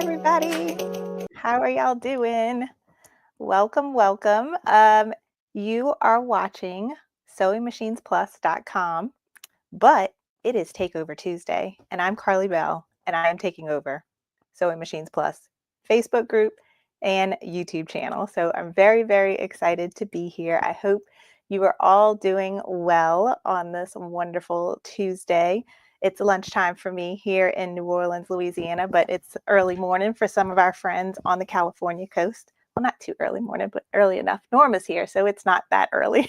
everybody. How are y'all doing? Welcome, welcome. You are watching SewingMachinesPlus.com, but it is Takeover Tuesday, and I'm Karlie Belle, and I am taking over Sewing Machines Plus Facebook group and YouTube channel. So I'm very, very excited to be here. I hope you are all doing well on this wonderful Tuesday. It's lunchtime for me here in New Orleans, Louisiana, but it's early morning for some of our friends on the California coast. Well, not too early morning, but early enough. Norma's here, so it's not that early.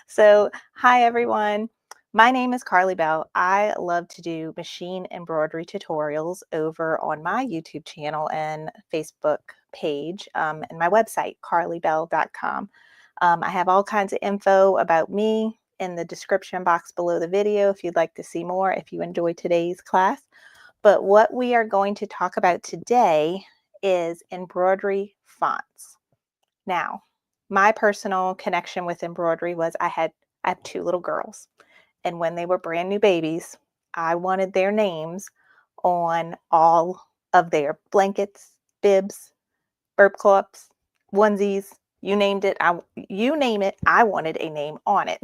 So, hi everyone. My name is Karlie Belle. I love to do machine embroidery tutorials over on my YouTube channel and Facebook page and my website, karliebelle.com. I have all kinds of info about me in the description box below the video if you'd like to see more, if you enjoy today's class. But what we are going to talk about today is embroidery fonts. Now, my personal connection with embroidery was I have two little girls, and when they were brand new babies, I wanted their names on all of their blankets, bibs, burp cloths, onesies, you named it. You name it, I wanted a name on it.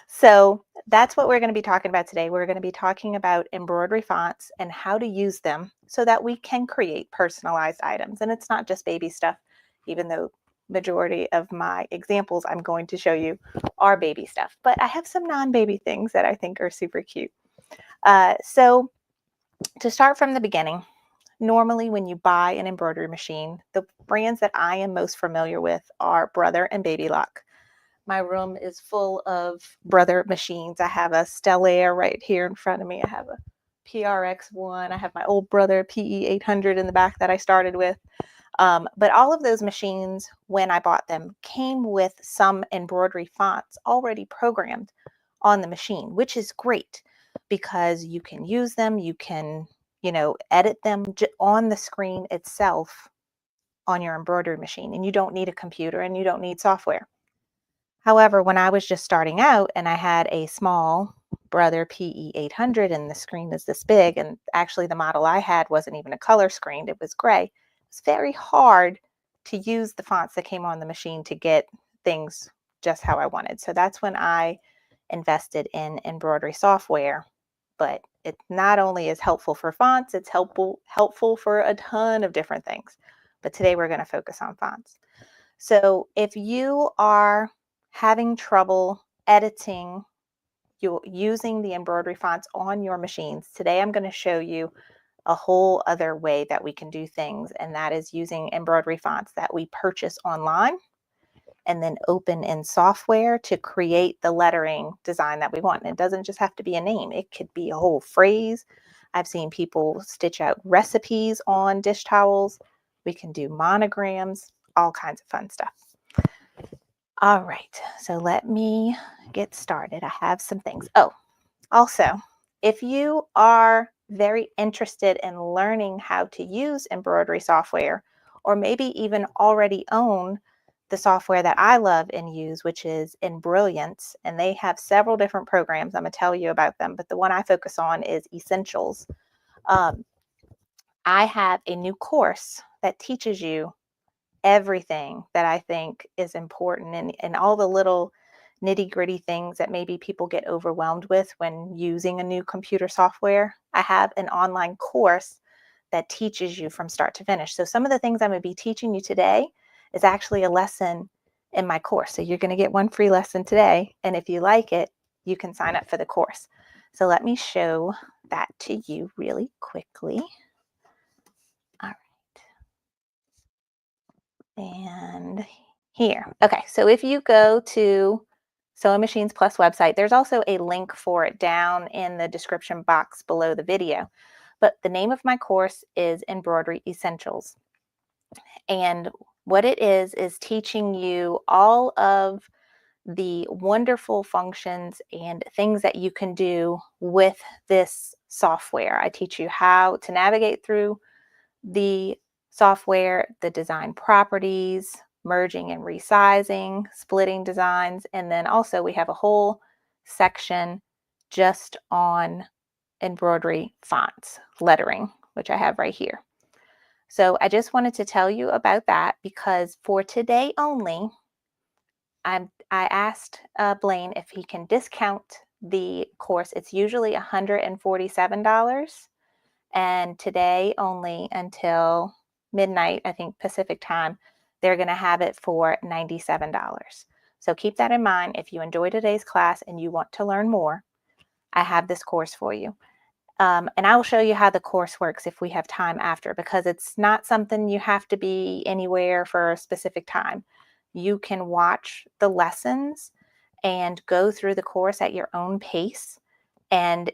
So that's what we're going to be talking about today. We're going to be talking about embroidery fonts and how to use them so that we can create personalized items. And it's not just baby stuff, even though majority of my examples I'm going to show you are baby stuff. But I have some non-baby things that I think are super cute. So to start from the beginning, normally when you buy an embroidery machine, the brands that I am most familiar with are Brother and Baby Lock. My room is full of Brother machines. I have a Stellaire right here in front of me. I have a PRX1. I have my old Brother PE800 in the back that I started with. But all of those machines, when I bought them, came with some embroidery fonts already programmed on the machine, which is great because you can use them, you can edit them on the screen itself on your embroidery machine, and you don't need a computer and you don't need software. However, when I was just starting out and I had a small Brother PE800 and the screen is this big, and actually the model I had wasn't even a color screen, it was gray. It was very hard to use the fonts that came on the machine to get things just how I wanted. So that's when I invested in embroidery software. But it not only is helpful for fonts, it's helpful for a ton of different things. But today we're going to focus on fonts. So if you are having trouble editing using the embroidery fonts on your machines, today I'm going to show you a whole other way that we can do things, and that is using embroidery fonts that we purchase online and then open in software to create the lettering design that we want. And it doesn't just have to be a name. It could be a whole phrase. I've seen people stitch out recipes on dish towels. We can do monograms, all kinds of fun stuff. All right, so let me get started. I have some things. Oh, also, if you are very interested in learning how to use embroidery software, or maybe even already own the software that I love and use, which is Embrilliance, and they have several different programs. I'm going to tell you about them, but the one I focus on is Essentials. I have a new course that teaches you everything that I think is important and all the little nitty-gritty things that maybe people get overwhelmed with when using a new computer software. I have an online course that teaches you from start to finish. So some of the things I'm going to be teaching you today is actually a lesson in my course. So you're going to get one free lesson today. And if you like it, you can sign up for the course. So let me show that to you really quickly. All right. And here. Okay, so if you go to Sewing Machines Plus website, there's also a link for it down in the description box below the video. But the name of my course is Embroidery Essentials. And what it is teaching you all of the wonderful functions and things that you can do with this software. I teach you how to navigate through the software, the design properties, merging and resizing, splitting designs, and then also we have a whole section just on embroidery fonts, lettering, which I have right here. So I just wanted to tell you about that because for today only, I asked Blaine if he can discount the course. It's usually $147, and today only until midnight, I think Pacific time, they're going to have it for $97. So keep that in mind. If you enjoy today's class and you want to learn more, I have this course for you. And I will show you how the course works if we have time after, because it's not something you have to be anywhere for a specific time. You can watch the lessons and go through the course at your own pace, and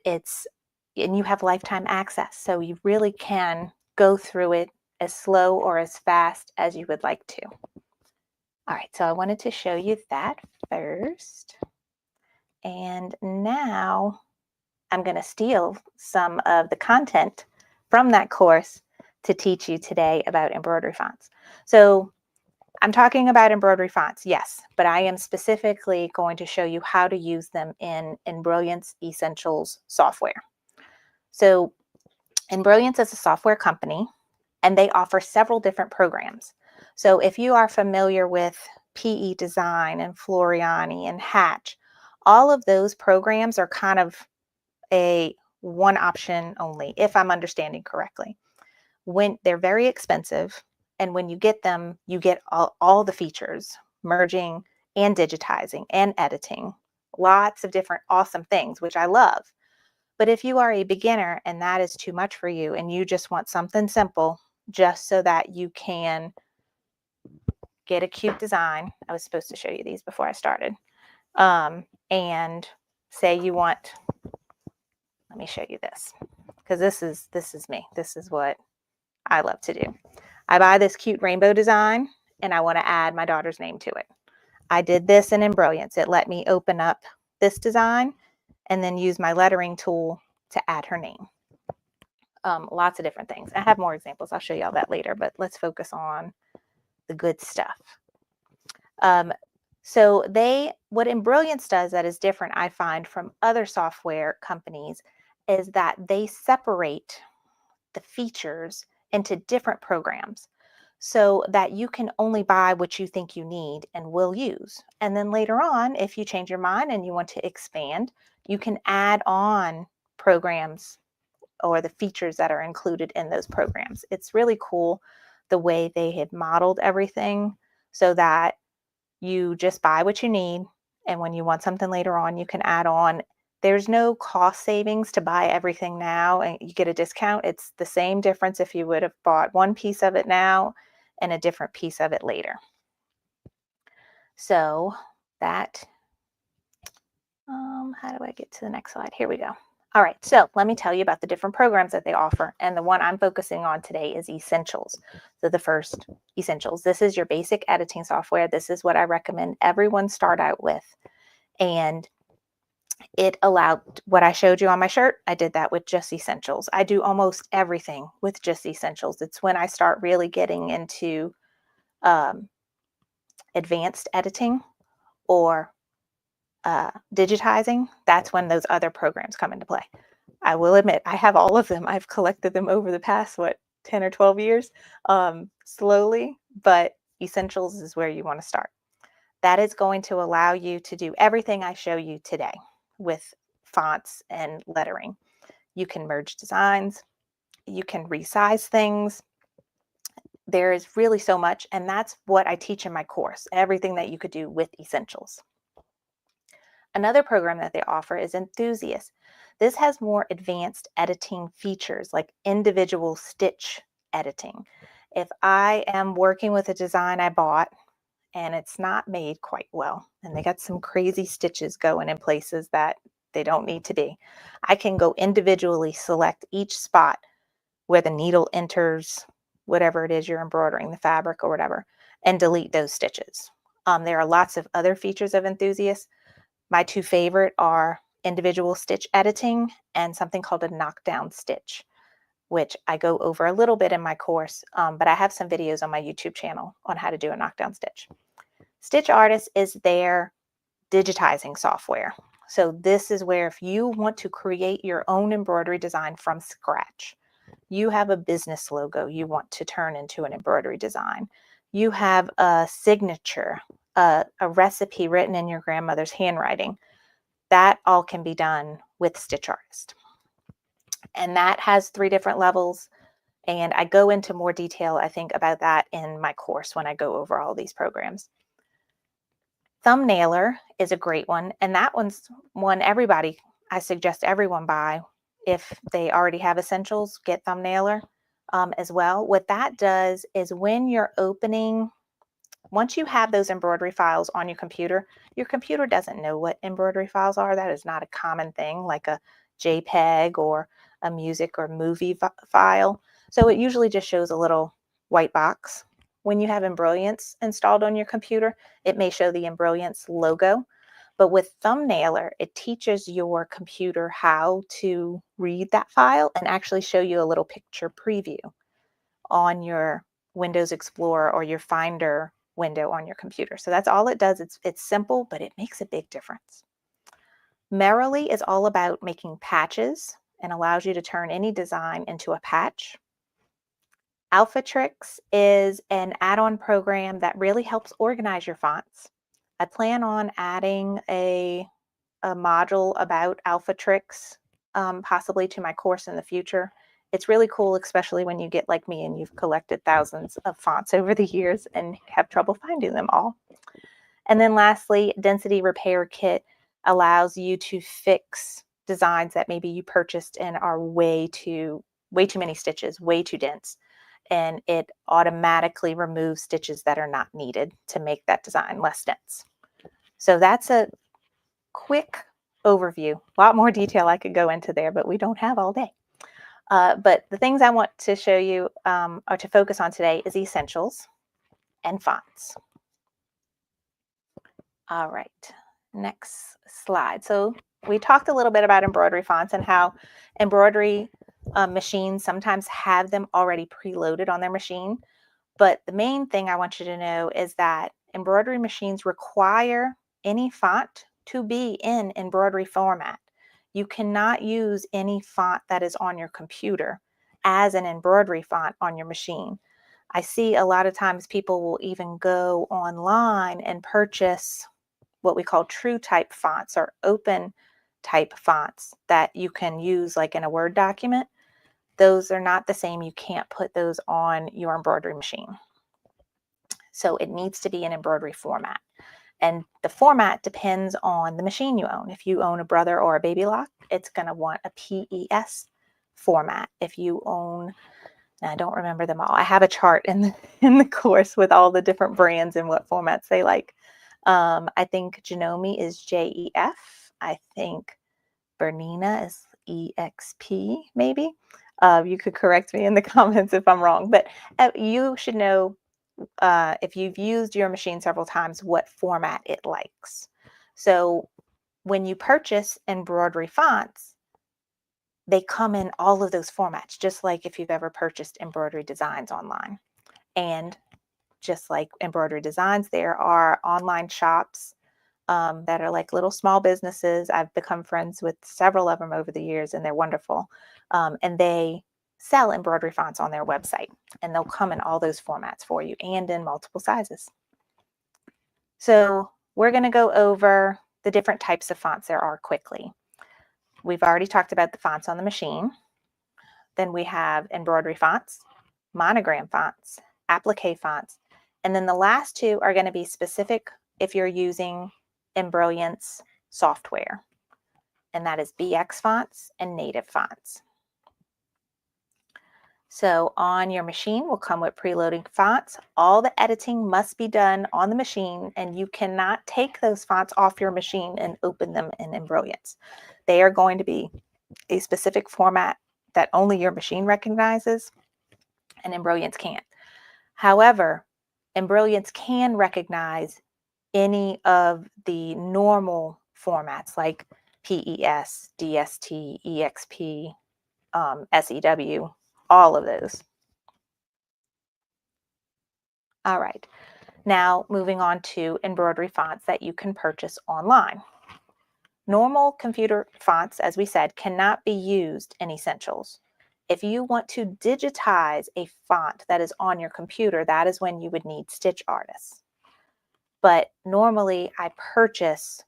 you have lifetime access. So you really can go through it as slow or as fast as you would like to. All right, so I wanted to show you that first. And now I'm going to steal some of the content from that course to teach you today about embroidery fonts. So I'm talking about embroidery fonts, yes, but I am specifically going to show you how to use them in Embrilliance Essentials Software. So Embrilliance is a software company, and they offer several different programs. So if you are familiar with PE Design and Floriani and Hatch, all of those programs are kind of a one option only, if I'm understanding correctly. When they're very expensive, and when you get them, you get all the features, merging and digitizing and editing, lots of different awesome things, which I love. But if you are a beginner and that is too much for you and you just want something simple just so that you can get a cute design, I was supposed to show you these before I started, and say you want, let me show you this, because this is me. This is what I love to do. I buy this cute rainbow design and I want to add my daughter's name to it. I did this in Embrilliance. It let me open up this design and then use my lettering tool to add her name. Lots of different things. I have more examples. I'll show you all that later, but let's focus on the good stuff. So what Embrilliance does that is different, I find, from other software companies, is that they separate the features into different programs so that you can only buy what you think you need and will use. And then later on, if you change your mind and you want to expand, you can add on programs or the features that are included in those programs. It's really cool the way they have modeled everything so that you just buy what you need, and when you want something later on, you can add on. There's no cost savings to buy everything now and you get a discount. It's the same difference if you would have bought one piece of it now and a different piece of it later. So that, how do I get to the next slide? Here we go. All right, so let me tell you about the different programs that they offer. And the one I'm focusing on today is Essentials. So the first, Essentials. This is your basic editing software. This is what I recommend everyone start out with. And it allowed what I showed you on my shirt. I did that with just Essentials. I do almost everything with just Essentials. It's when I start really getting into advanced editing or digitizing. That's when those other programs come into play. I will admit, I have all of them. I've collected them over the past, 10 or 12 years, slowly, but Essentials is where you want to start. That is going to allow you to do everything I show you today with fonts and lettering. You can merge designs, you can resize things. There is really so much, and that's what I teach in my course, everything that you could do with Essentials. Another program that they offer is Enthusiast. This has more advanced editing features like individual stitch editing. If I am working with a design I bought and it's not made quite well, and they got some crazy stitches going in places that they don't need to be, I can go individually select each spot where the needle enters whatever it is you're embroidering, the fabric or whatever, and delete those stitches. There are lots of other features of Enthusiast. My two favorite are individual stitch editing and something called a knockdown stitch, which I go over a little bit in my course, but I have some videos on my YouTube channel on how to do a knockdown stitch. Stitch Artist is their digitizing software. So this is where if you want to create your own embroidery design from scratch, You have a business logo you want to turn into an embroidery design. You have a signature, a recipe written in your grandmother's handwriting. That all can be done with Stitch Artist. And that has 3 different levels. And I go into more detail, I think, about that in my course when I go over all these programs. Thumbnailer is a great one. And that one's one I suggest everyone buy. If they already have Essentials, get Thumbnailer as well. What that does is when you're opening, once you have those embroidery files on your computer doesn't know what embroidery files are. That is not a common thing like a JPEG or a music or movie file. So it usually just shows a little white box. When you have Embrilliance installed on your computer, it may show the Embrilliance logo. But with Thumbnailer, it teaches your computer how to read that file and actually show you a little picture preview on your Windows Explorer or your Finder window on your computer. So that's all it does. It's simple, but it makes a big difference. Merrily is all about making patches and allows you to turn any design into a patch. Alphatrix is an add-on program that really helps organize your fonts. I plan on adding a module about Alphatrix, possibly to my course in the future. It's really cool, especially when you get like me and you've collected thousands of fonts over the years and have trouble finding them all. And then lastly, Density Repair Kit allows you to fix designs that maybe you purchased and are way too many stitches, way too dense. And it automatically removes stitches that are not needed to make that design less dense. So that's a quick overview. A lot more detail I could go into there, but we don't have all day. But the things I want to show you or to focus on today is essentials and fonts. All right, next slide. So we talked a little bit about embroidery fonts and how embroidery machines sometimes have them already preloaded on their machine. But the main thing I want you to know is that embroidery machines require any font to be in embroidery format. You cannot use any font that is on your computer as an embroidery font on your machine. I see a lot of times people will even go online and purchase what we call true type fonts or open type fonts that you can use like in a Word document. Those are not the same. You can't put those on your embroidery machine. So it needs to be in embroidery format. And the format depends on the machine you own. If you own a Brother or a Baby Lock, it's going to want a PES format. If you own, I don't remember them all. I have a chart in the course with all the different brands and what formats they like. I think Janome is JEF. I think Bernina is EXP, maybe. You could correct me in the comments if I'm wrong, but you should know if you've used your machine several times what format it likes. So when you purchase embroidery fonts, they come in all of those formats, just like if you've ever purchased embroidery designs online. And just like embroidery designs, there are online shops that are like little small businesses. I've become friends with several of them over the years, and they're wonderful. And they sell embroidery fonts on their website, and they'll come in all those formats for you and in multiple sizes. So we're going to go over the different types of fonts there are quickly. We've already talked about the fonts on the machine. Then we have embroidery fonts, monogram fonts, applique fonts, and then the last two are going to be specific if you're using Embrilliance software, and that is BX fonts and native fonts. So on your machine will come with preloading fonts. All the editing must be done on the machine, and you cannot take those fonts off your machine and open them in Embrilliance. They are going to be a specific format that only your machine recognizes, and Embrilliance can't. However, Embrilliance can recognize any of the normal formats like PES, DST, EXP, SEW, all of those. All right, now moving on to embroidery fonts that you can purchase online. Normal computer fonts, as we said, cannot be used in Essentials. If you want to digitize a font that is on your computer, that is when you would need Stitch Artist. But normally I purchase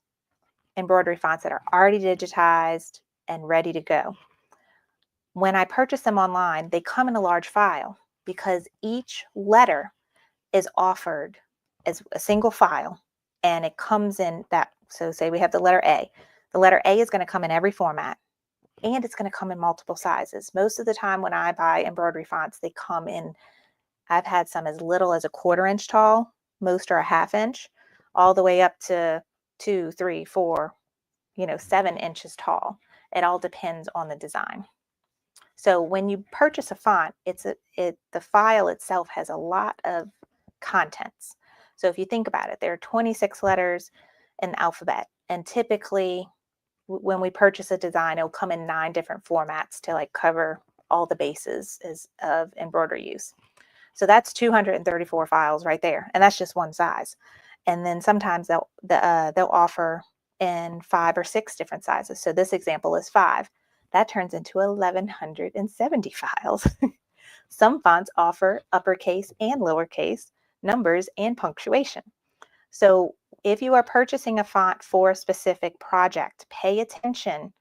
embroidery fonts that are already digitized and ready to go. When I purchase them online, they come in a large file because each letter is offered as a single file, and it comes in that. So say we have the letter A. The letter A is going to come in every format, and it's going to come in multiple sizes. Most of the time when I buy embroidery fonts, they come in, I've had some as little as a 1/4 inch tall, most are a 1/2 inch, all the way up to 2, 3, 4, 7 inches tall. It all depends on the design. So when you purchase a font, the file itself has a lot of contents. So if you think about it, there are 26 letters in the alphabet, and typically when we purchase a design, it'll come in 9 different formats to like cover all the bases of embroidery use. So that's 234 files right there, and that's just one size. And then sometimes they'll offer in 5 or 6 different sizes. So this example is 5. That turns into 1,170 files. Some fonts offer uppercase and lowercase, numbers, and punctuation. So if you are purchasing a font for a specific project, pay attention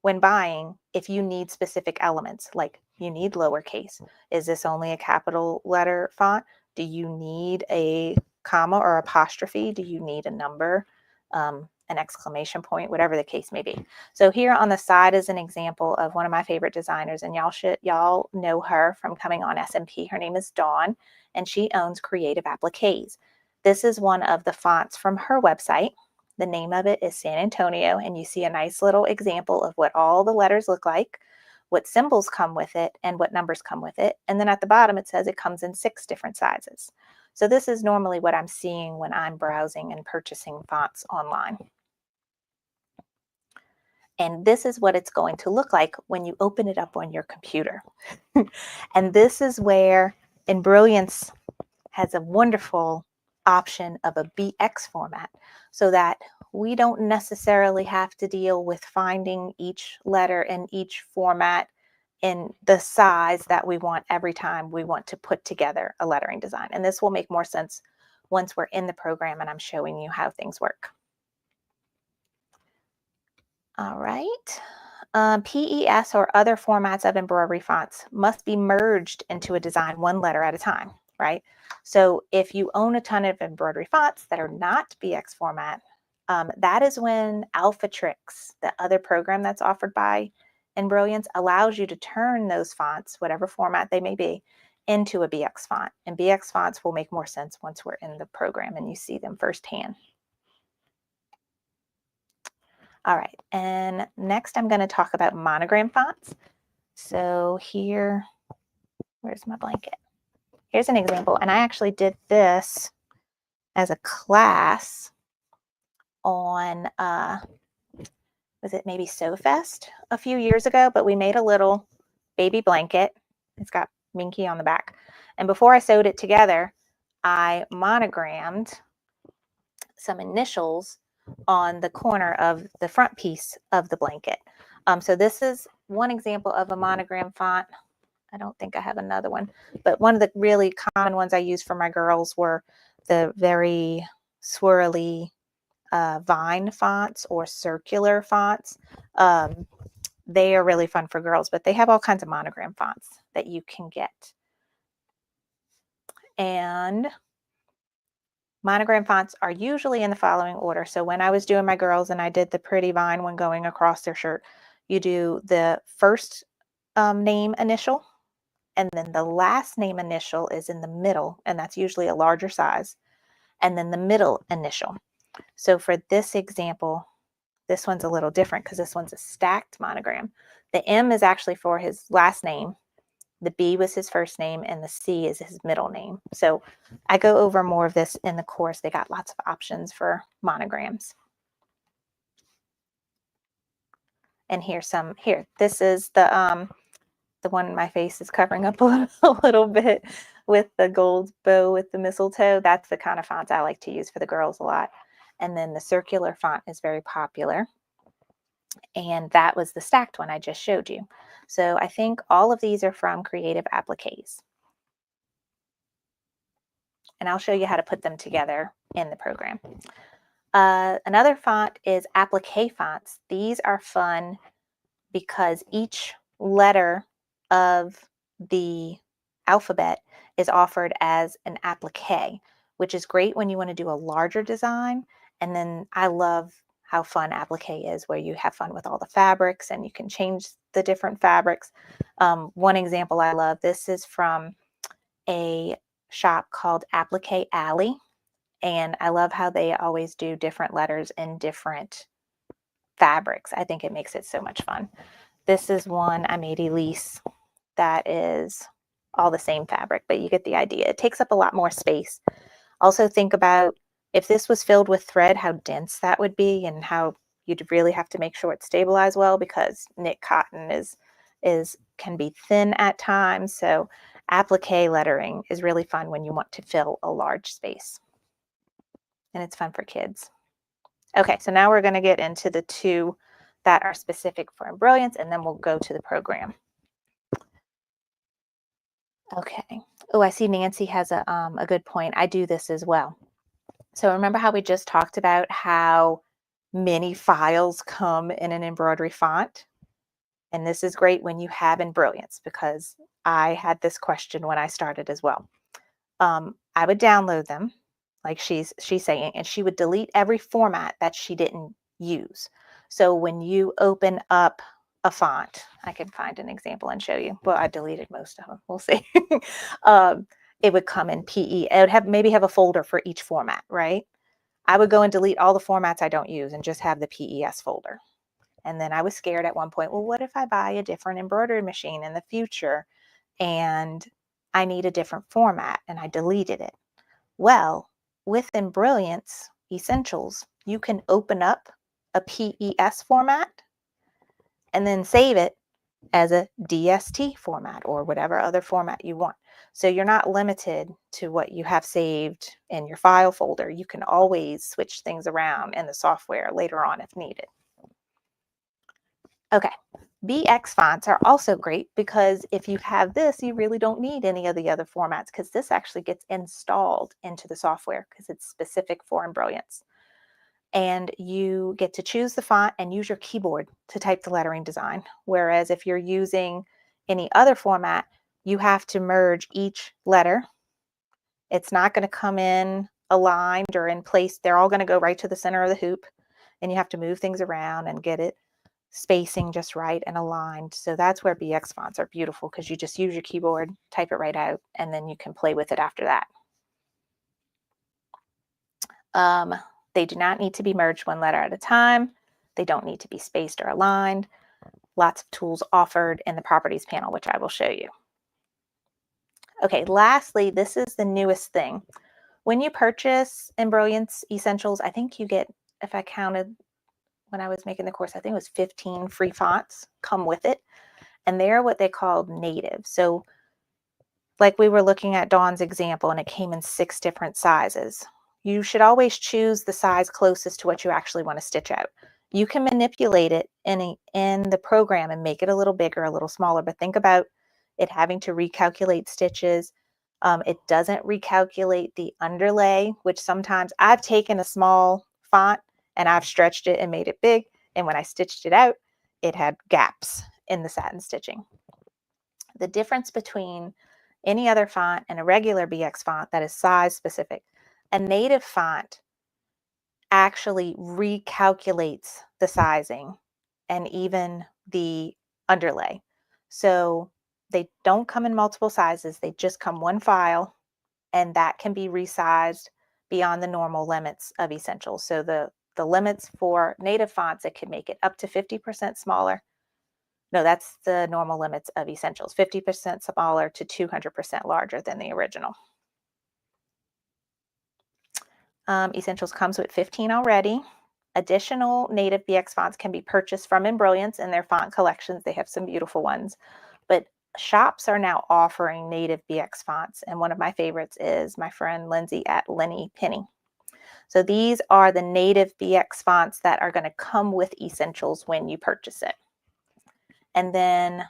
when buying if you need specific elements, like you need lowercase. Is this only a capital letter font? Do you need a comma or apostrophe? Do you need a number, an exclamation point, whatever the case may be? So here on the side is an example of one of my favorite designers, and y'all know her from coming on SMP. Her name is Dawn, and she owns Creative Appliques. This is one of the fonts from her website. The name of it is San Antonio, and you see a nice little example of what all the letters look like, what symbols come with it, and what numbers come with it. And then at the bottom, it says it comes in 6 different sizes. So this is normally what I'm seeing when I'm browsing and purchasing fonts online. And this is what it's going to look like when you open it up on your computer. And this is where Embrilliance has a wonderful option of a BX format, so that we don't necessarily have to deal with finding each letter in each format in the size that we want every time we want to put together a lettering design. And this will make more sense once we're in the program and I'm showing you how things work. All right. PES or other formats of embroidery fonts must be merged into a design one letter at a time, right? So if you own a ton of embroidery fonts that are not BX format, that is when Alphatrix, the other program that's offered by Embrilliance, allows you to turn those fonts, whatever format they may be, into a BX font. And BX fonts will make more sense once we're in the program and you see them firsthand. All right, and next I'm going to talk about monogram fonts. So here, where's my blanket? Here's an example, and I actually did this as a class on, was it maybe SewFest a few years ago, but we made a little baby blanket. It's got Minky on the back. And before I sewed it together, I monogrammed some initials on the corner of the front piece of the blanket. So this is one example of a monogram font. I don't think I have another one, but one of the really common ones I used for my girls were the very swirly vine fonts or circular fonts. They are really fun for girls, but they have all kinds of monogram fonts that you can get. And monogram fonts are usually in the following order. So when I was doing my girls and I did the pretty vine one going across their shirt, you do the first name initial, and then the last name initial is in the middle, and that's usually a larger size, and then the middle initial. So for this example, this one's a little different because this one's a stacked monogram. The M is actually for his last name, the B was his first name, and the C is his middle name. So I go over more of this in the course. They got lots of options for monograms. And this is the one my face is covering up a little bit with the gold bow with the mistletoe. That's the kind of fonts I like to use for the girls a lot. And then the circular font is very popular. And that was the stacked one I just showed you. So I think all of these are from Creative Appliques. And I'll show you how to put them together in the program. Another font is applique fonts. These are fun because each letter of the alphabet is offered as an applique, which is great when you want to do a larger design. And then I love how fun applique is, where you have fun with all the fabrics and you can change the different fabrics. One example I love, this is from a shop called Applique Alley. And I love how they always do different letters in different fabrics. I think it makes it so much fun. This is one I made Elise that is all the same fabric, but you get the idea. It takes up a lot more space. Also think about if this was filled with thread, how dense that would be and how you'd really have to make sure it's stabilized well, because knit cotton can be thin at times. So applique lettering is really fun when you want to fill a large space. And it's fun for kids. Okay, so now we're going to get into the two that are specific for Embrilliance, and then we'll go to the program. Okay. Oh, I see Nancy has a good point. I do this as well. So remember how we just talked about how many files come in an embroidery font? And this is great when you have Embrilliance, because I had this question when I started as well. I would download them, like she's saying, and she would delete every format that she didn't use. So when you open up a font, I can find an example and show you. Well, I deleted most of them. We'll see. It would come in PE. It would maybe have a folder for each format, right? I would go and delete all the formats I don't use and just have the PES folder. And then I was scared at one point, well, what if I buy a different embroidery machine in the future and I need a different format, and I deleted it? Well, with Embrilliance Essentials, you can open up a PES format and then save it as a DST format or whatever other format you want. So you're not limited to what you have saved in your file folder. You can always switch things around in the software later on if needed. Okay, BX fonts are also great because if you have this, you really don't need any of the other formats, because this actually gets installed into the software because it's specific for Embrilliance. And you get to choose the font and use your keyboard to type the lettering design. Whereas if you're using any other format, you have to merge each letter. It's not going to come in aligned or in place. They're all going to go right to the center of the hoop, and you have to move things around and get it spacing just right and aligned. So that's where BX fonts are beautiful, because you just use your keyboard, type it right out, and then you can play with it after that. They do not need to be merged one letter at a time. They don't need to be spaced or aligned. Lots of tools offered in the properties panel, which I will show you. Okay, lastly, this is the newest thing. When you purchase Embrilliance Essentials, I think you get, if I counted when I was making the course, I think it was 15 free fonts come with it. And they're what they call native. So like we were looking at Dawn's example, and it came in 6 different sizes. You should always choose the size closest to what you actually want to stitch out. You can manipulate it in the program and make it a little bigger, a little smaller, but think about it having to recalculate stitches. It doesn't recalculate the underlay, which sometimes I've taken a small font and I've stretched it and made it big. And when I stitched it out, it had gaps in the satin stitching. The difference between any other font and a regular BX font that is size specific, a native font actually recalculates the sizing and even the underlay. So they don't come in multiple sizes. They just come one file, and that can be resized beyond the normal limits of Essentials. So the limits for native fonts, it can make it up to 50% smaller. No, that's the normal limits of Essentials, 50% smaller to 200% larger than the original. Essentials comes with 15 already. Additional native BX fonts can be purchased from Embrilliance in their font collections. They have some beautiful ones, but shops are now offering native BX fonts. And one of my favorites is my friend Lindsay at Lenny Penny. So these are the native BX fonts that are going to come with Essentials when you purchase it. And then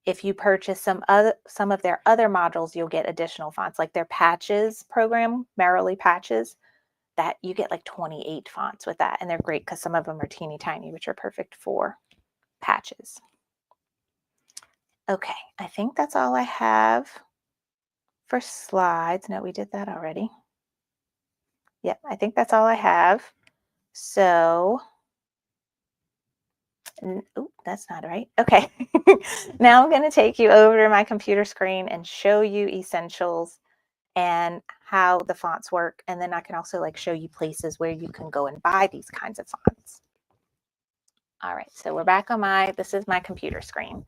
if you purchase some of their other modules, you'll get additional fonts, like their patches program, Merrily Patches, that you get like 28 fonts with that. And they're great because some of them are teeny tiny, which are perfect for patches. Okay, I think that's all I have for slides. No, we did that already. Yep, I think that's all I have. So, oh, that's not right. Okay, now I'm going to take you over to my computer screen and show you Essentials and how the fonts work. And then I can also like show you places where you can go and buy these kinds of fonts. All right, so we're back on this is my computer screen.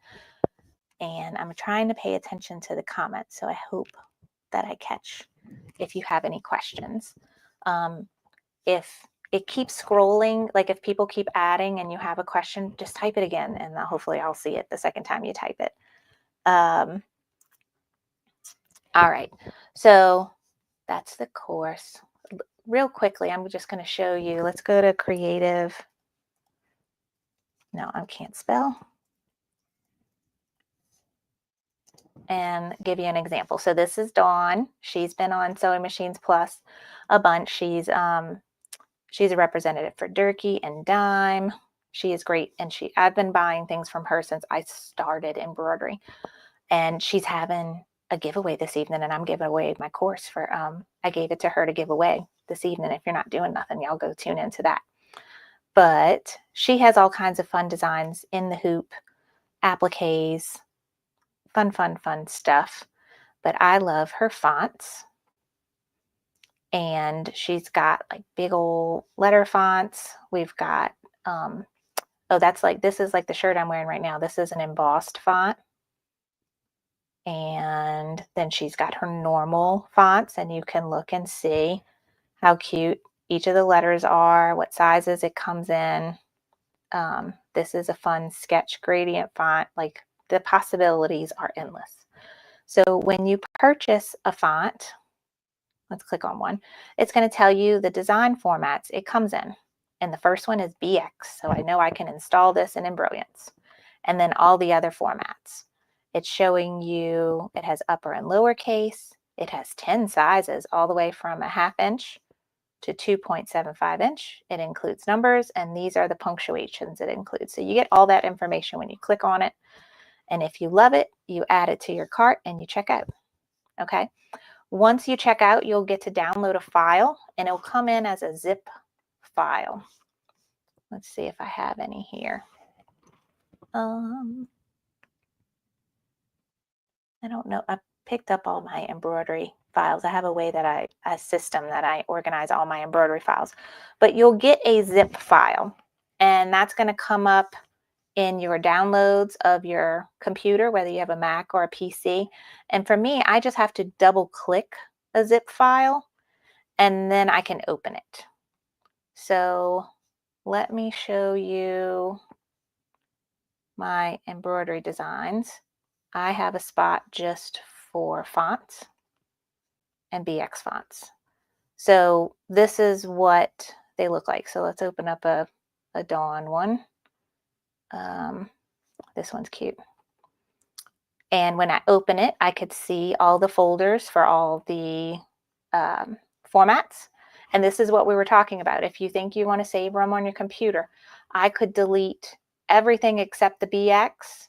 And I'm trying to pay attention to the comments, so I hope that I catch if you have any questions. If it keeps scrolling, like if people keep adding and you have a question, just type it again, and hopefully I'll see it the second time you type it. All right, so that's the course. Real quickly, I'm just going to show you. Let's go to Creative. No, I can't spell. And give you an example. So this is Dawn. She's been on Sewing Machines Plus a bunch. She's a representative for Durkee and Dime. She is great, and I've been buying things from her since I started embroidery. And she's having a giveaway this evening, and I'm giving away my course for I gave it to her to give away this evening. If you're not doing nothing, y'all go tune into that. But she has all kinds of fun designs in the hoop, appliques, fun stuff. But I love her fonts. And she's got like big old letter fonts. We've got, this is like the shirt I'm wearing right now. This is an embossed font. And then she's got her normal fonts, and you can look and see how cute each of the letters are, what sizes it comes in. This is a fun sketch gradient font. Like, the possibilities are endless. So when you purchase a font, let's click on one. It's going to tell you the design formats it comes in. And the first one is BX. So I know I can install this in Embrilliance. And then all the other formats. It's showing you it has upper and lowercase. It has 10 sizes, all the way from a 1/2 inch to 2.75 inch. It includes numbers, and these are the punctuations it includes. So you get all that information when you click on it. And if you love it, you add it to your cart and you check out. Okay. Once you check out, you'll get to download a file, and it'll come in as a zip file. Let's see if I have any here. I don't know. I picked up all my embroidery files. I have a system that I organize all my embroidery files. But you'll get a zip file, and that's going to come up in your downloads of your computer, whether you have a Mac or a PC. And for me, I just have to double click a zip file, and then I can open it. So let me show you my embroidery designs. I have a spot just for fonts and BX fonts. So this is what they look like. So let's open up a Dawn one. This one's cute. And when I open it, I could see all the folders for all the formats. And this is what we were talking about. If you think you want to save room on your computer, I could delete everything except the BX.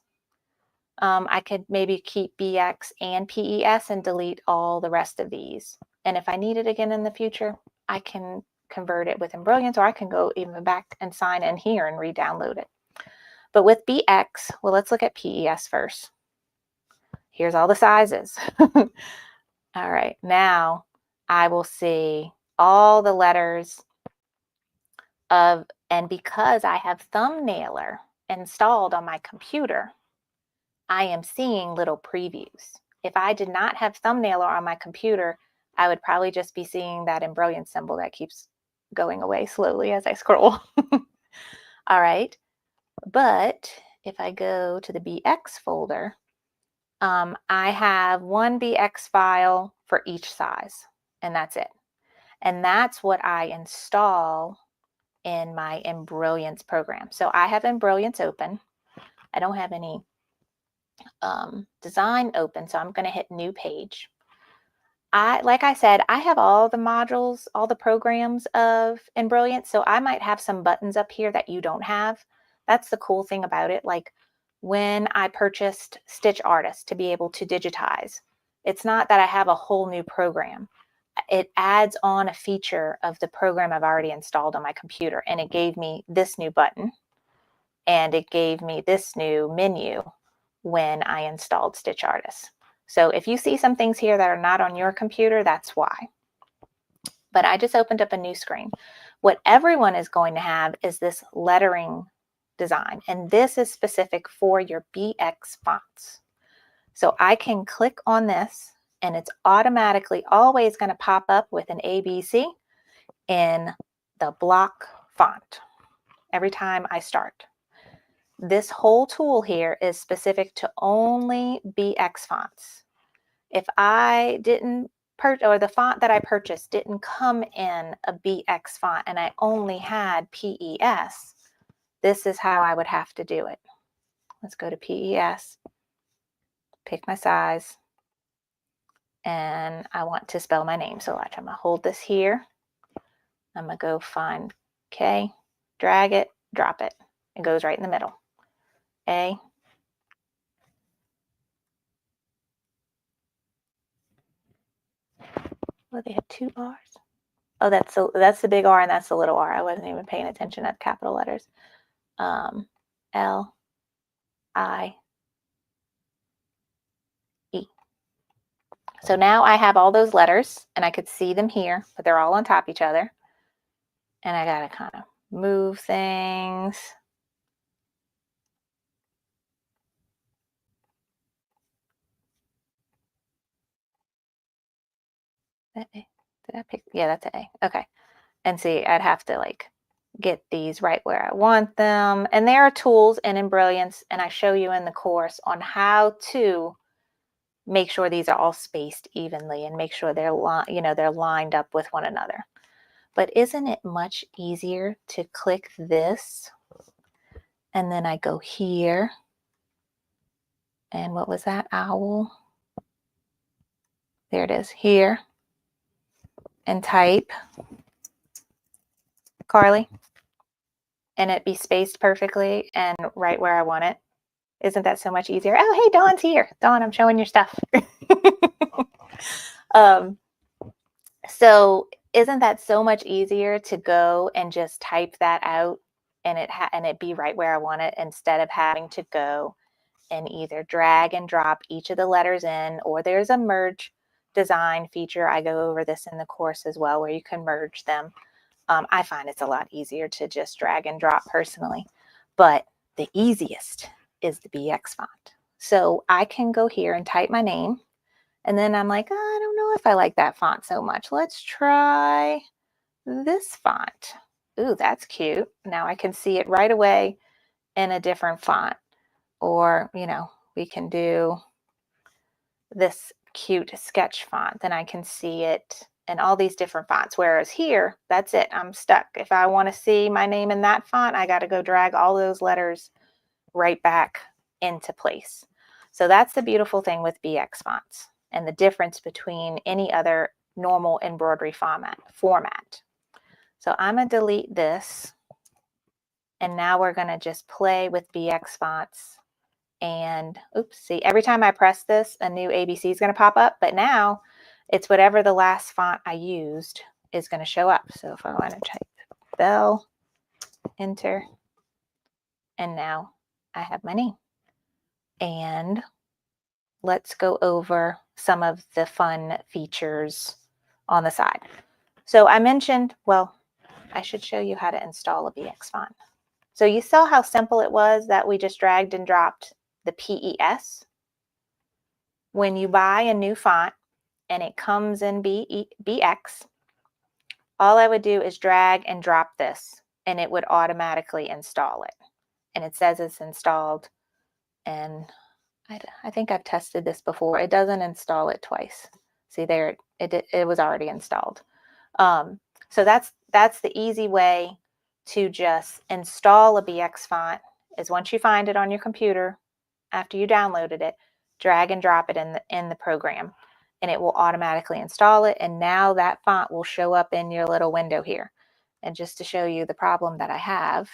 I could maybe keep BX and PES and delete all the rest of these. And if I need it again in the future, I can convert it with Embrilliance, or I can go even back and sign in here and re-download it. But with BX, well, let's look at PES first. Here's all the sizes. All right, now I will see all the letters and because I have Thumbnailer installed on my computer, I am seeing little previews. If I did not have Thumbnailer on my computer, I would probably just be seeing that Embrilliance symbol that keeps going away slowly as I scroll. All right, but if I go to the BX folder, I have one BX file for each size, and that's it. And that's what I install in my Embrilliance program. So I have Embrilliance open. I don't have any design open, so I'm going to hit new page. Like I said, I have all the modules, all the programs of Embrilliance, so I might have some buttons up here that you don't have. That's the cool thing about it. Like when I purchased Stitch Artist to be able to digitize, it's not that I have a whole new program. It adds on a feature of the program I've already installed on my computer, and it gave me this new button, and it gave me this new menu when I installed Stitch Artist. So if you see some things here that are not on your computer, that's why. But I just opened up a new screen. What everyone is going to have is this lettering design, and this is specific for your BX fonts. So I can click on this, and it's automatically always going to pop up with an ABC in the block font every time I start. This whole tool here is specific to only BX fonts. If I didn't or the font that I purchased didn't come in a BX font and I only had PES, this is how I would have to do it. Let's go to PES, pick my size, and I want to spell my name. So watch, I'm going to hold this here. I'm going to go find K, drag it, drop it. It goes right in the middle. A. Well, they have two R's. Oh, that's the big R and that's the little R. I wasn't even paying attention at capital letters. L, I, E. So now I have all those letters and I could see them here, but they're all on top of each other. And I got to kind of move things. That A? Did I pick? Yeah, that's an A. Okay. And see, I'd have to like get these right where I want them. And there are tools in Embrilliance, and I show you in the course on how to make sure these are all spaced evenly and make sure they're lined up with one another. But isn't it much easier to click this and then I go here, and what was that, owl? There it is, here, and type Karlie, and it be spaced perfectly and right where I want it. Isn't that so much easier? Oh, hey, Dawn's here. Dawn, I'm showing your stuff. So isn't that so much easier to go and just type that out and it be right where I want it, instead of having to go and either drag and drop each of the letters in, or there's a merge design feature. I go over this in the course as well, where you can merge them. I find it's a lot easier to just drag and drop personally, but the easiest is the BX font. So I can go here and type my name, and then I'm like, oh, I don't know if I like that font so much. Let's try this font. Ooh, that's cute. Now I can see it right away in a different font. Or, we can do this cute sketch font. Then I can see it in all these different fonts. Whereas here, that's it. I'm stuck. If I want to see my name in that font, I got to go drag all those letters right back into place. So that's the beautiful thing with BX fonts and the difference between any other normal embroidery format. So I'm going to delete this. And now we're going to just play with BX fonts. And oops, see, every time I press this, a new ABC is going to pop up. But now it's whatever the last font I used is going to show up. So if I want to type Belle, enter, and now I have my name. And let's go over some of the fun features on the side. So I mentioned, well, I should show you how to install a BX font. So you saw how simple it was that we just dragged and dropped the PES. When you buy a new font and it comes in BX, all I would do is drag and drop this and it would automatically install it. And it says it's installed, and I think I've tested this before. It doesn't install it twice. See there, it was already installed. So that's the easy way to just install a BX font, is once you find it on your computer, after you downloaded it, drag and drop it in the program, and it will automatically install it. And now that font will show up in your little window here. And just to show you the problem that I have,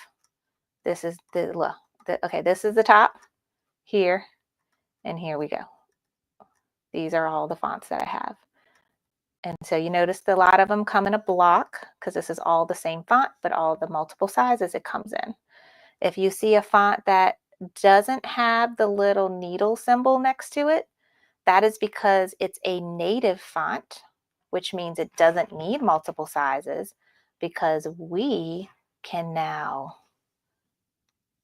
this is okay, this is the top here, and here we go. These are all the fonts that I have. And so you notice that a lot of them come in a block because this is all the same font, but all the multiple sizes it comes in. If you see a font that doesn't have the little needle symbol next to it, that is because it's a native font, which means it doesn't need multiple sizes, because we can now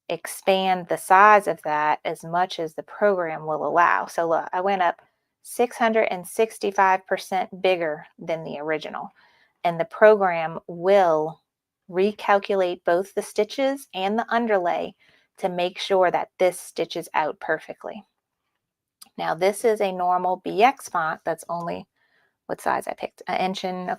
expand the size of that as much as the program will allow. So look, I went up 665% bigger than the original, and the program will recalculate both the stitches and the underlay to make sure that this stitches out perfectly. Now this is a normal BX font that's only, what size I picked? 1.25 inches.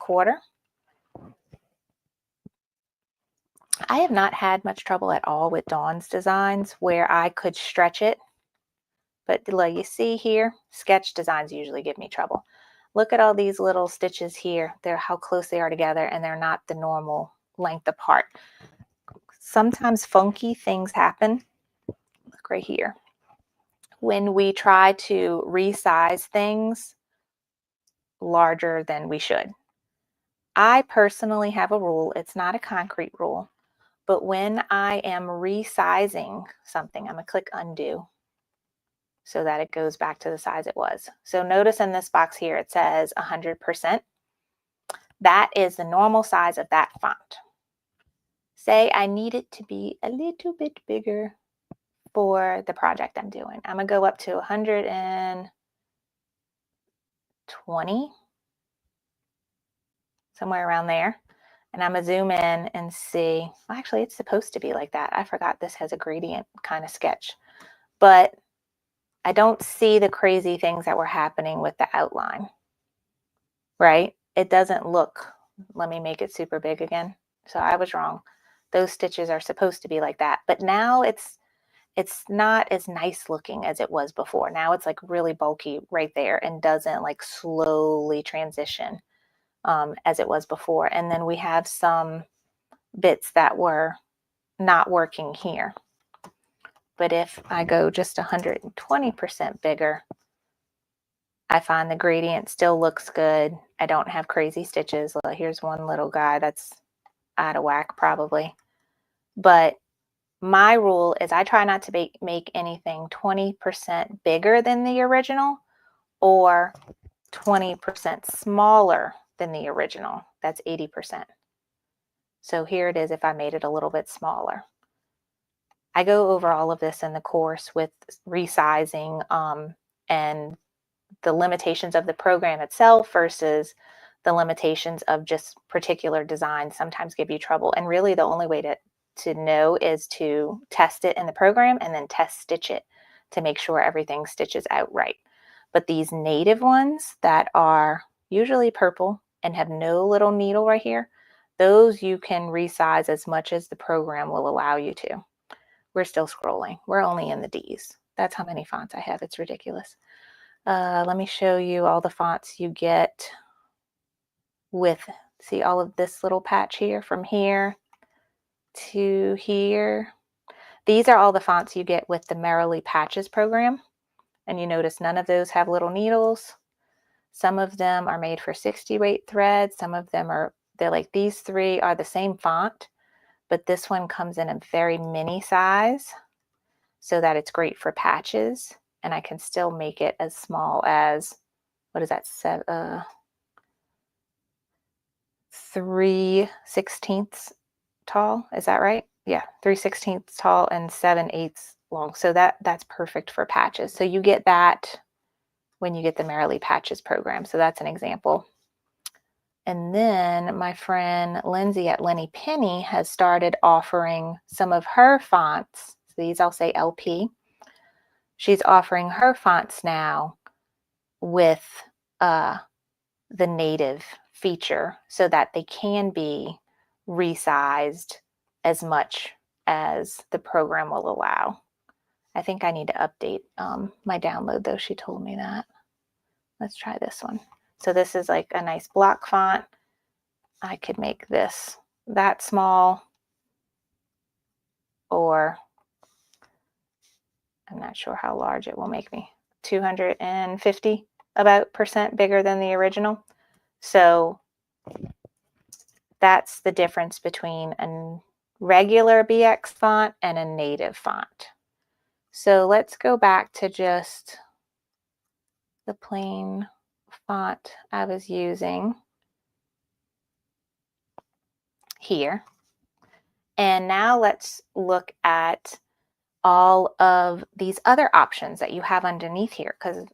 I have not had much trouble at all with Dawn's designs where I could stretch it. But like you see here, sketch designs usually give me trouble. Look at all these little stitches here. They're how close they are together, and they're not the normal length apart. Sometimes funky things happen. Look right here. When we try to resize things larger than we should. I personally have a rule. It's not a concrete rule, but when I am resizing something, I'm going to click undo so that it goes back to the size it was. So notice in this box here, it says 100%. That is the normal size of that font. Say I need it to be a little bit bigger for the project I'm doing. I'm going to go up to 120, somewhere around there. And I'm going to zoom in and see, well, actually it's supposed to be like that. I forgot this has a gradient kind of sketch, but I don't see the crazy things that were happening with the outline, right? It doesn't look, let me make it super big again. So I was wrong. Those stitches are supposed to be like that, but now it's not as nice looking as it was before. Now it's like really bulky right there and doesn't like slowly transition as it was before. And then we have some bits that were not working here. But if I go just 120% bigger, I find the gradient still looks good. I don't have crazy stitches. Here's one little guy that's out of whack probably. But my rule is I try not to make anything 20% bigger than the original or 20% smaller than the original. That's 80%. So here it is if I made it a little bit smaller. I go over all of this in the course with resizing and the limitations of the program itself versus the limitations of just particular designs sometimes give you trouble. And really the only way to know is to test it in the program and then test stitch it to make sure everything stitches out right. But these native ones that are usually purple and have no little needle right here, those you can resize as much as the program will allow you to. We're still scrolling. We're only in the D's. That's how many fonts I have. It's ridiculous. Let me show you all the fonts you get with, see all of this little patch here from here to here. These are all the fonts you get with the Merrily Patches program. And you notice none of those have little needles. Some of them are made for 60 weight threads. Some of them they're like these three are the same font, but this one comes in a very mini size so that it's great for patches. And I can still make it as small as, what is that, 3/16 tall. Is that right? Yeah, 3/16 tall and 7/8 long. So that's perfect for patches. So you get that when you get the Merrily Patches program. So that's an example. And then my friend Lindsay at Lenny Penny has started offering some of her fonts. So these I'll say LP. She's offering her fonts now with the native feature so that they can be resized as much as the program will allow. I think I need to update my download though. She told me that. Let's try this one. So this is like a nice block font. I could make this that small, or I'm not sure how large it will make me. 250 about % bigger than the original. So that's the difference between a regular BX font and a native font. So let's go back to just the plain font I was using here. And now let's look at all of these other options that you have underneath here, because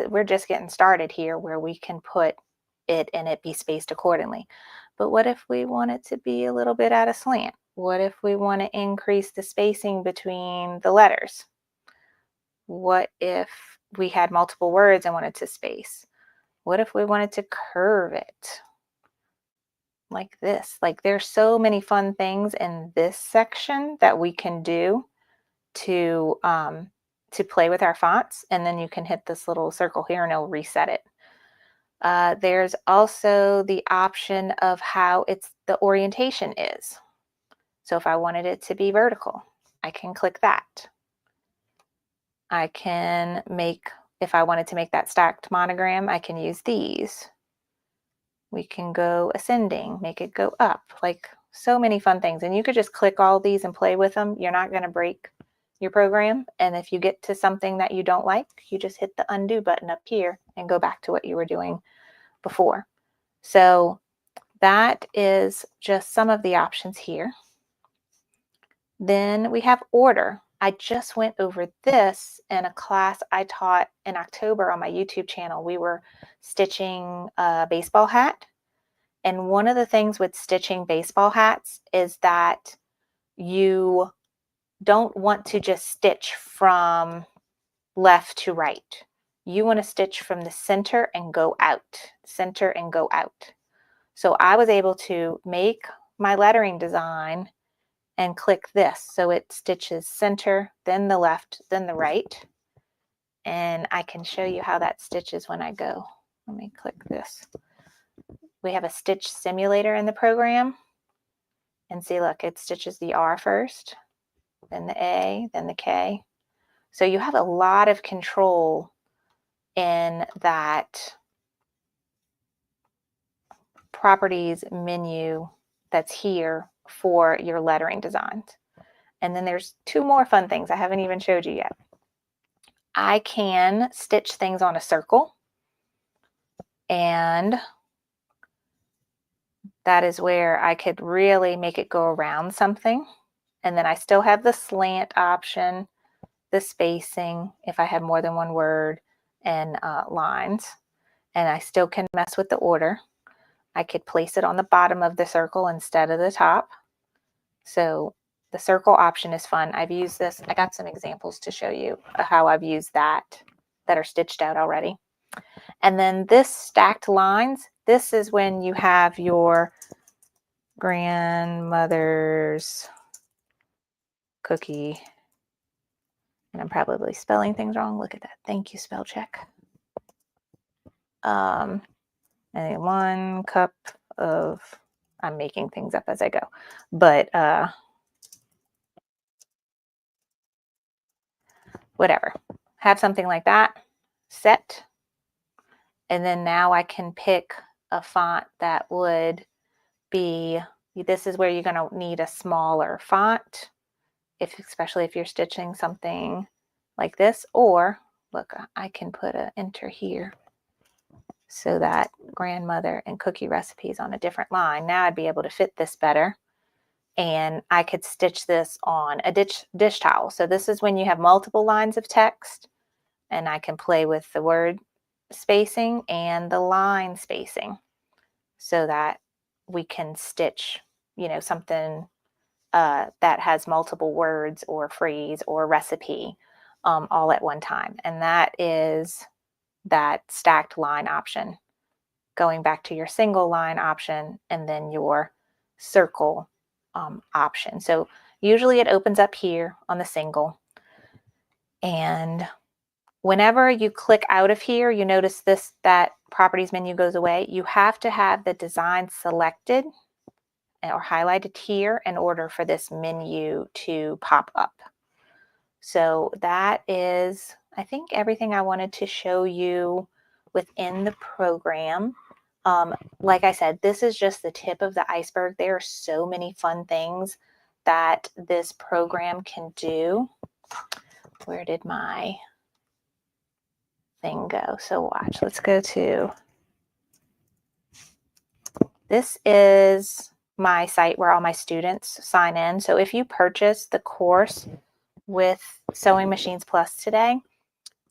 we're just getting started here where we can put it and it be spaced accordingly. But what if we want it to be a little bit at a slant? What if we want to increase the spacing between the letters? What if we had multiple words and wanted to space? What if we wanted to curve it like this? Like, there's so many fun things in this section that we can do to play with our fonts, and then you can hit this little circle here and it'll reset it. There's also the option of how the orientation is. So if I wanted it to be vertical, I can click that. I can if I wanted to make that stacked monogram, I can use these. We can go ascending, make it go up, like so many fun things. And you could just click all these and play with them. You're not going to break your program. And if you get to something that you don't like, you just hit the undo button up here and go back to what you were doing before. So that is just some of the options here. Then we have order. I just went over this in a class I taught in October on my YouTube channel. We were stitching a baseball hat. And one of the things with stitching baseball hats is that you don't want to just stitch from left to right. You want to stitch from the center and go out, center and go out. So I was able to make my lettering design and click this. So it stitches center, then the left, then the right. And I can show you how that stitches when I go. Let me click this. We have a stitch simulator in the program. And see, look, it stitches the R first, then the A, then the K. So you have a lot of control in that properties menu that's here for your lettering designs. And then there's two more fun things I haven't even showed you yet. I can stitch things on a circle, and that is where I could really make it go around something. And then I still have the slant option, the spacing, if I have more than one word, and lines. And I still can mess with the order. I could place it on the bottom of the circle instead of the top. So the circle option is fun. I've used this. I got some examples to show you how I've used that are stitched out already. And then this stacked lines, this is when you have your grandmother's cookie. And I'm probably spelling things wrong. Look at that. Thank you, spell check. And 1 cup of, I'm making things up as I go, but whatever. Have something like that set. And then now I can pick a font that would be, this is where you're going to need a smaller font, especially if you're stitching something like this. Or look, I can put an enter here so that grandmother and cookie recipes on a different line. Now I'd be able to fit this better. And I could stitch this on a dish towel. So this is when you have multiple lines of text, and I can play with the word spacing and the line spacing so that we can stitch, something that has multiple words or phrase or recipe all at one time. And that is that stacked line option. going back to your single line option, and then your circle option. So usually it opens up here on the single. And whenever you click out of here, you notice that properties menu goes away. You have to have the design selected or highlighted here in order for this menu to pop up. So that is, I think, everything I wanted to show you within the program. Like I said, this is just the tip of the iceberg. There are so many fun things that this program can do. Where did my thing go? So watch, let's go to, this is my site where all my students sign in. So if you purchase the course with Sewing Machines Plus today,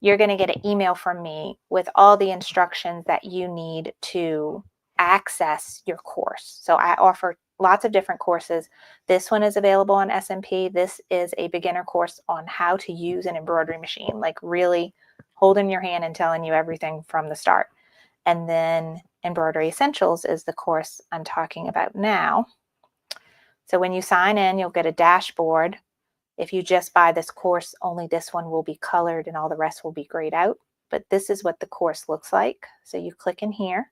you're going to get an email from me with all the instructions that you need to access your course. So I offer lots of different courses. This one is available on SMP. This is a beginner course on how to use an embroidery machine, like really holding your hand and telling you everything from the start. And then Embroidery Essentials is the course I'm talking about now. So when you sign in, you'll get a dashboard. If you just buy this course, only this one will be colored and all the rest will be grayed out. But this is what the course looks like. So you click in here.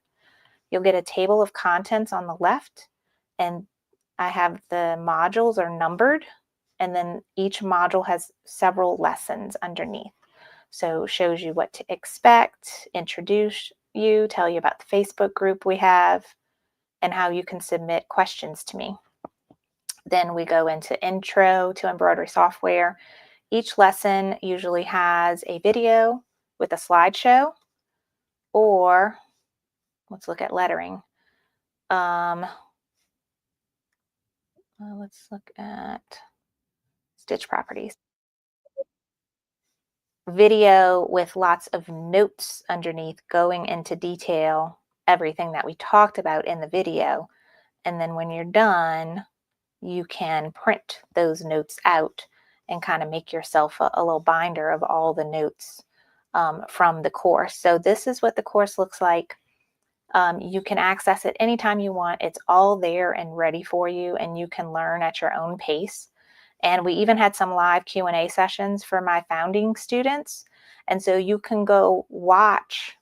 You'll get a table of contents on the left. And I have the modules are numbered. And then each module has several lessons underneath. So shows you what to expect, introduce you, tell you about the Facebook group we have, and how you can submit questions to me. Then we go into Intro to Embroidery Software. Each lesson usually has a video with a slideshow, or let's look at lettering. Let's look at stitch properties. Video with lots of notes underneath going into detail, everything that we talked about in the video. And then when you're done, you can print those notes out and kind of make yourself a little binder of all the notes from the course. So this is what the course looks like. You can access it anytime you want. It's all there and ready for you, and you can learn at your own pace. And we even had some live Q&A sessions for my founding students. And so you can go watch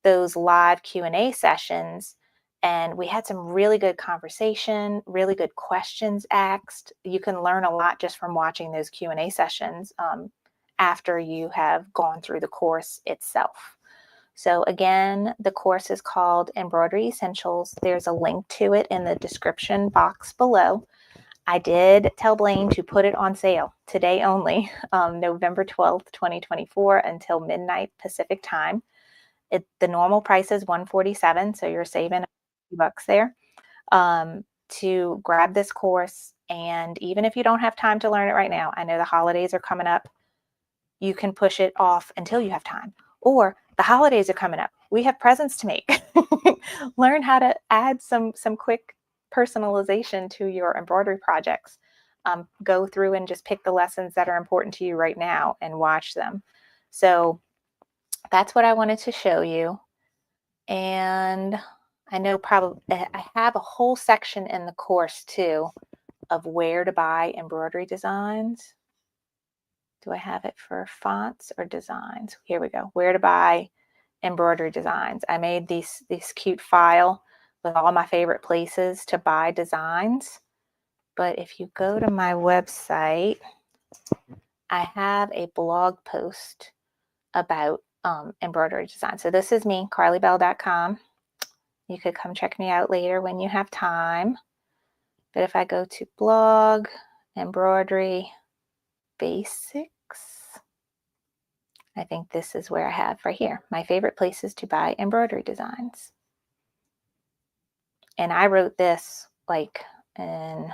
those live Q&A sessions. And we had some really good conversation, really good questions asked. You can learn a lot just from watching those Q&A sessions after you have gone through the course itself. So again, the course is called Embroidery Essentials. There's a link to it in the description box below. I did tell Blaine to put it on sale today only, November 12th, 2024 until midnight Pacific time. The normal price is $147, so you're saving $50 there to grab this course. And even if you don't have time to learn it right now, I know the holidays are coming up, you can push it off until you have time. Or the holidays are coming up, we have presents to make. Learn how to add some quick personalization to your embroidery projects. Go through and just pick the lessons that are important to you right now and watch them. So that's what I wanted to show you. And I know probably I have a whole section in the course too of where to buy embroidery designs. Do I have it for fonts or designs? Here we go. Where to buy embroidery designs. I made this cute file with all my favorite places to buy designs. But if you go to my website, I have a blog post about embroidery design. So this is me, KarlieBelle.com. You could come check me out later when you have time. But if I go to blog, embroidery basics, I think this is where I have right here, my favorite places to buy embroidery designs. And I wrote this like in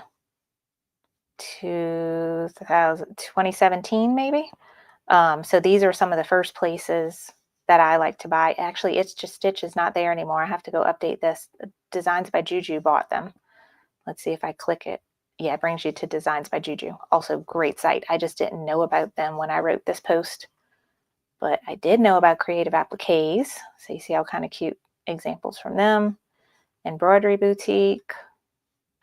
2017 maybe. So these are some of the first places that I like to buy. Actually, It's Just Stitch is not there anymore. I have to go update this. Designs by Juju bought them. Let's see if I click it. Yeah, it brings you to Designs by Juju. Also great site. I just didn't know about them when I wrote this post. But I did know about Creative Appliques. So you see how kind of cute examples from them. Embroidery Boutique,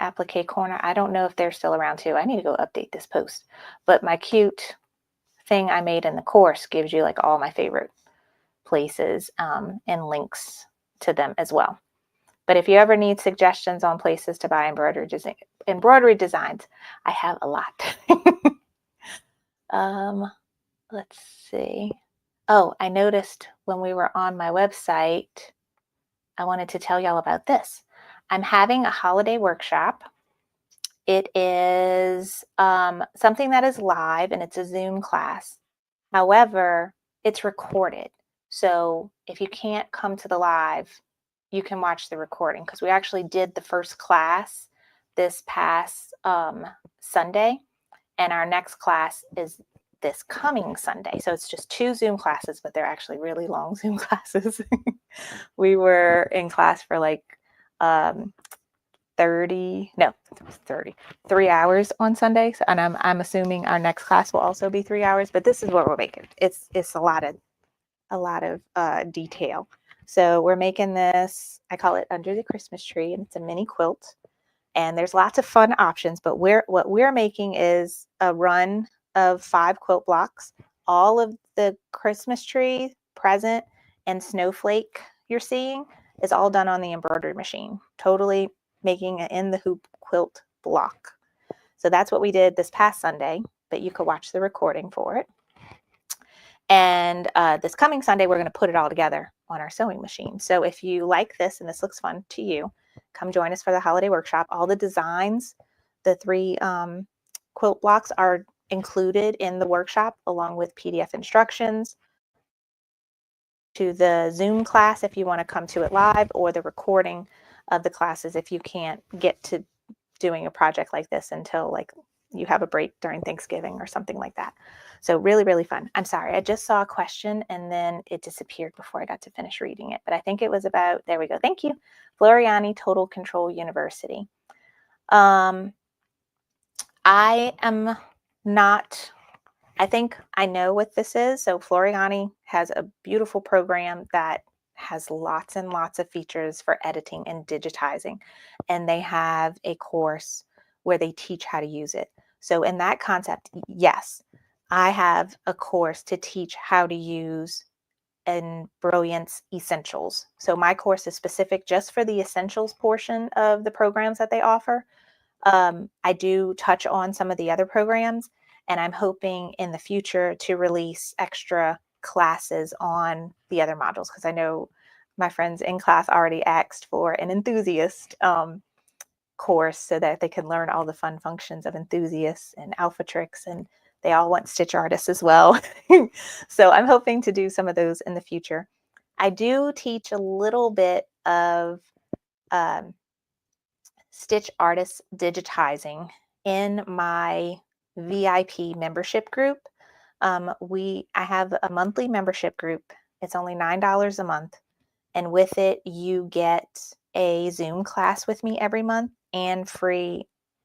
Applique Corner. I don't know if they're still around too. I need to go update this post. But my cute thing I made in the course gives you like all my favorite places and links to them as well. But if you ever need suggestions on places to buy embroidery designs, I have a lot. Let's see. Oh, I noticed when we were on my website, I wanted to tell y'all about this. I'm having a holiday workshop. It is something that is live, and it's a Zoom class. However, it's recorded. So if you can't come to the live, you can watch the recording, because we actually did the first class this past Sunday, and our next class is this coming Sunday. So it's just 2 Zoom classes, but they're actually really long Zoom classes. We were in class for like 3 hours on Sunday. So, and I'm assuming our next class will also be 3 hours, but this is what we're making. It's a lot of detail. So we're making this, I call it Under the Christmas Tree, and it's a mini quilt. And there's lots of fun options, but what we're making is a run of 5 quilt blocks. All of the Christmas tree, present, and snowflake you're seeing is all done on the embroidery machine, totally making an in the hoop quilt block. So that's what we did this past Sunday, but you could watch the recording for it. And this coming Sunday, we're going to put it all together on our sewing machine. So if you like this and this looks fun to you, come join us for the holiday workshop. All the designs, the 3 quilt blocks are included in the workshop, along with PDF instructions to the Zoom class if you want to come to it live, or the recording of the classes if you can't get to doing a project like this until like you have a break during Thanksgiving or something like that. So really, really fun. I'm sorry, I just saw a question and then it disappeared before I got to finish reading it, but I think it was about, there we go. Thank you. Floriani Total Control University. I am not, I think I know what this is. So Floriani has a beautiful program that has lots and lots of features for editing and digitizing. And they have a course where they teach how to use it. So in that concept, yes, I have a course to teach how to use Embrilliance Essentials. So my course is specific just for the essentials portion of the programs that they offer. I do touch on some of the other programs, and I'm hoping in the future to release extra classes on the other modules, because I know my friends in class already asked for an enthusiast course so that they can learn all the fun functions of enthusiasts and alpha tricks, and they all want stitch artists as well. So I'm hoping to do some of those in the future. I do teach a little bit of stitch artists digitizing in my VIP membership group. I have a monthly membership group. It's only $9 a month. And with it, you get a Zoom class with me every month and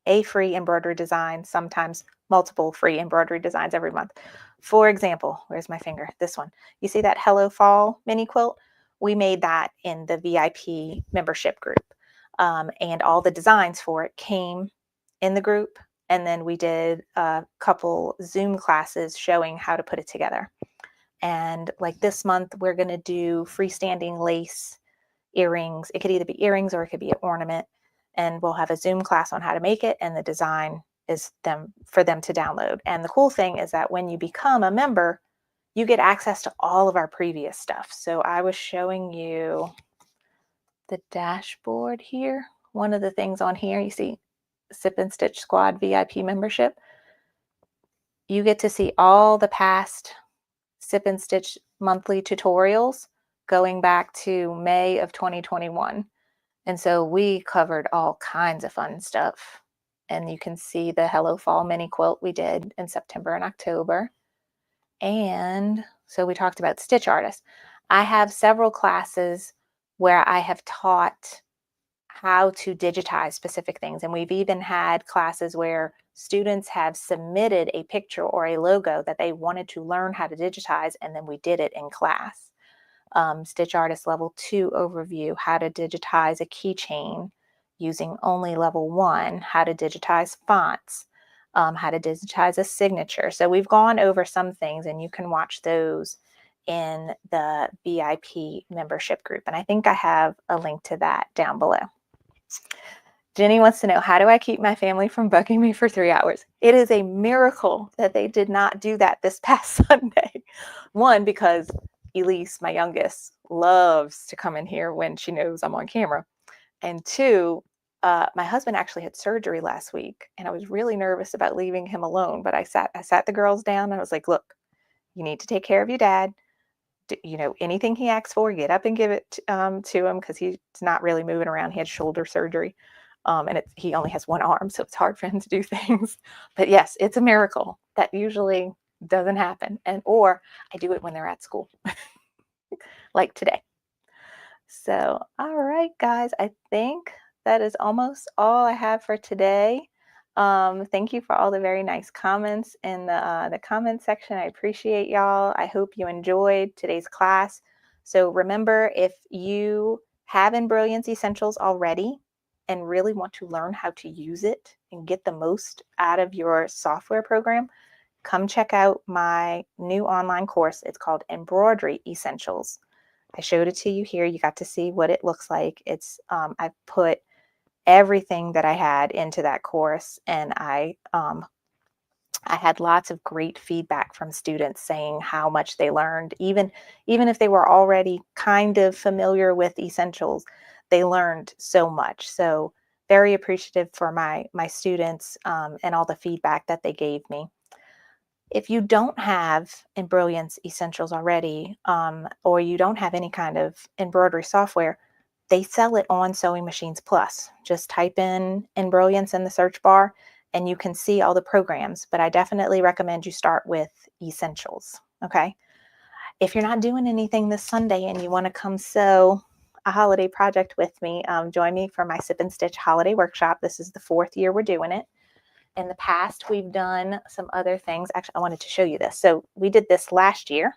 a free embroidery design, sometimes multiple free embroidery designs every month. For example, where's my finger? This one. You see that Hello Fall mini quilt? We made that in the VIP membership group. And all the designs for it came in the group. And then we did a couple Zoom classes showing how to put it together. And like this month, we're going to do freestanding lace earrings. It could either be earrings or it could be an ornament. And we'll have a Zoom class on how to make it. And the design is for them to download. And the cool thing is that when you become a member, you get access to all of our previous stuff. So I was showing you the dashboard here. One of the things on here, you see Sip and Stitch Squad VIP membership. You get to see all the past Sip and Stitch monthly tutorials going back to May of 2021. And so we covered all kinds of fun stuff. And you can see the Hello Fall mini quilt we did in September and October. And so we talked about stitch artists. I have several classes where I have taught how to digitize specific things. And we've even had classes where students have submitted a picture or a logo that they wanted to learn how to digitize, and then we did it in class. Stitch Artist Level 2 overview, how to digitize a keychain using only Level 1, how to digitize fonts, how to digitize a signature. So we've gone over some things, and you can watch those in the VIP membership group. And I think I have a link to that down below. Jenny wants to know, how do I keep my family from bugging me for 3 hours? It is a miracle that they did not do that this past Sunday. One, because Elise, my youngest, loves to come in here when she knows I'm on camera. And two, my husband actually had surgery last week, and I was really nervous about leaving him alone. But I sat the girls down, and I was like, look, you need to take care of your dad. You know, anything he asks for, get up and give it to him, because he's not really moving around. He had shoulder surgery. And he only has one arm, so it's hard for him to do things. But yes, it's a miracle. That usually doesn't happen. Or I do it when they're at school, like today. So, all right, guys, I think that is almost all I have for today. Thank you for all the very nice comments in the comment section. I appreciate y'all. I hope you enjoyed today's class. So remember, if you have Embrilliance Essentials already and really want to learn how to use it and get the most out of your software program, come check out my new online course. It's called Embroidery Essentials. I showed it to you here. You got to see what it looks like. It's I've put everything that I had into that course, and I had lots of great feedback from students saying how much they learned. Even if they were already kind of familiar with Essentials, they learned so much. So very appreciative for my students and all the feedback that they gave me. If you don't have Embrilliance Essentials already, or you don't have any kind of embroidery software, they sell it on Sewing Machines Plus. Just type in Embrilliance in the search bar, and you can see all the programs. But I definitely recommend you start with Essentials, okay? If you're not doing anything this Sunday and you want to come sew a holiday project with me, join me for my Sip and Stitch Holiday Workshop. This is the 4th year we're doing it. In the past, we've done some other things. Actually, I wanted to show you this. So we did this last year,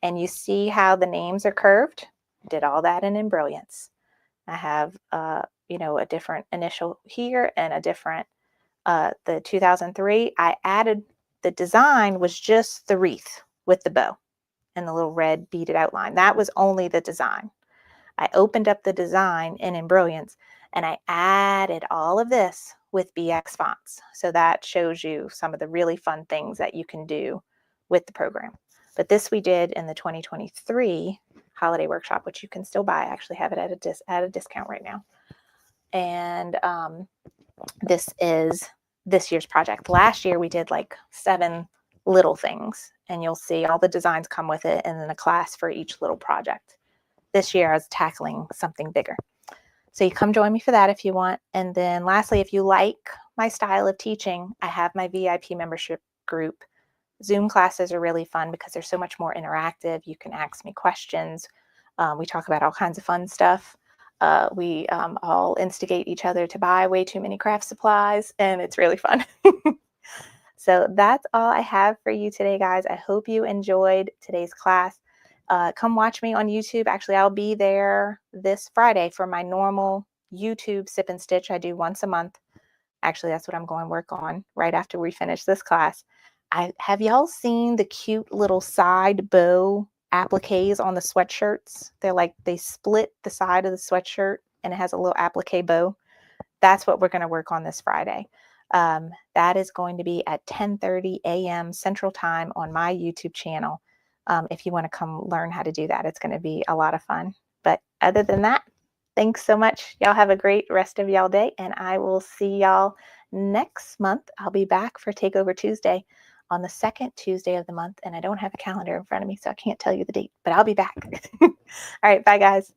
and you see how the names are curved? Did all that in Embrilliance. I have, you know, a different initial here and a different, the 2003. I added, the design was just the wreath with the bow and the little red beaded outline. That was only the design. I opened up the design in Embrilliance, and I added all of this with BX fonts. So that shows you some of the really fun things that you can do with the program. But this we did in the 2023 holiday workshop, which you can still buy. I actually have it at a discount right now. And this is this year's project. Last year we did like 7 little things, and you'll see all the designs come with it, and then a class for each little project. This year I was tackling something bigger. So you come join me for that if you want. And then lastly, if you like my style of teaching, I have my VIP membership group. Zoom classes are really fun because they're so much more interactive. You can ask me questions. We talk about all kinds of fun stuff. We all instigate each other to buy way too many craft supplies, and it's really fun. So that's all I have for you today, guys. I hope you enjoyed today's class. Come watch me on YouTube. Actually, I'll be there this Friday for my normal YouTube Sip and Stitch I do once a month. Actually, that's what I'm going to work on right after we finish this class. Have y'all seen the cute little side bow appliques on the sweatshirts? They're like, they split the side of the sweatshirt and it has a little applique bow. That's what we're going to work on this Friday. That is going to be at 10:30 a.m. Central Time on my YouTube channel. If you want to come learn how to do that, it's going to be a lot of fun. But other than that, thanks so much. Y'all have a great rest of y'all day, and I will see y'all next month. I'll be back for Takeover Tuesday on the 2nd Tuesday of the month, and I don't have a calendar in front of me, so I can't tell you the date, but I'll be back. All right, bye guys.